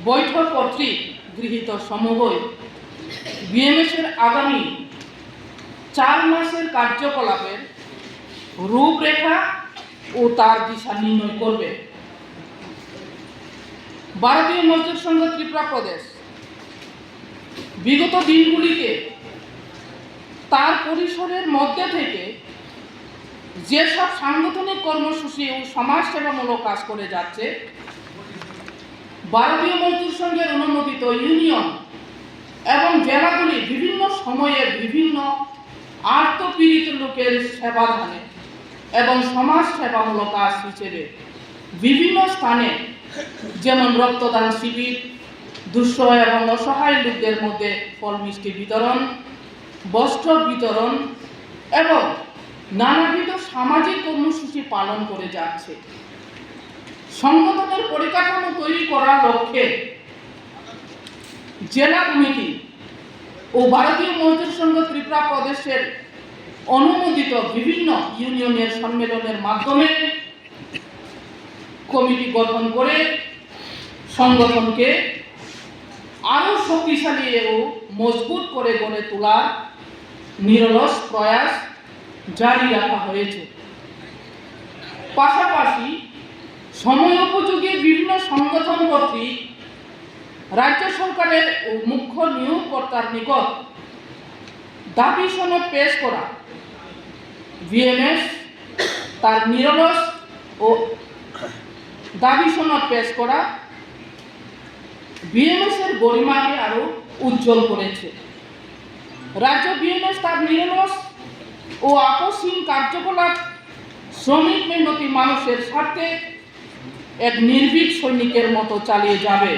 বৈঠক কর্তৃক গৃহীত সমবয় বিএমএসের আগামী 4 মাসের কার্যকলাপের রূপরেখা ও তার দিশা নির্ণয় করবে। ভারতীয় মজদুর সংঘ ত্রিপুরা প্রদেশ বিগত দিনগুলিতে তার পরিসরের মধ্যে থেকে যেসব সাংগঠনিক কর্মসূচি ও সমাজসেবামূলক কাজ করে যাচ্ছে, ভারতীয় মজদুর সংঘের অনুমোদিত ইউনিয়ন এবং জেলাগুলি বিভিন্ন সময়ে বিভিন্ন আর্তপীড়িত লোকের সেবাদানে এবং সমাজ সেবামূলক কাজ হিসেবে বিভিন্ন স্থানে, যেমন রক্তদান শিবির, দুঃস্থ এবং অসহায় লোকদের মধ্যে ফল মিষ্টি বিতরণ, বস্ত্র বিতরণ এবং নানাবিধ সামাজিক কর্মসূচি পালন করে যাচ্ছে। সংগঠনের পরিকাঠামো তৈরি করার লক্ষ্যে জেলা কমিটি ও ভারতীয় মজদুর সংঘ ত্রিপুরা প্রদেশের অনুমোদিত বিভিন্ন ইউনিয়নের সম্মেলনের মাধ্যমে কমিটি গঠন করে সংগঠনকে আরও শক্তিশালী ও মজবুত করে গড়ে তোলার নিরলস প্রয়াস জারি রাখা হয়েছে। পাশাপাশি সময়োপযোগী বিভিন্ন সংগঠন কর্তৃক রাজ্য সরকারের ও মুখ্য নিয়োগকর্তার নিকট দাবি সনদ পেশ করা, বিএমএস তার নিরলস ও দাবি সনদ পেশ করা বিএমএসের গরিমাকে আরও উজ্জ্বল করেছে। রাজ্য বিএমএস তার নিরলস ও আপসহীন কার্যকলাপ শ্রমিক মেহনতি মানুষের স্বার্থে এক নির্ভীক সৈনিকের মতো চালিয়ে যাবে।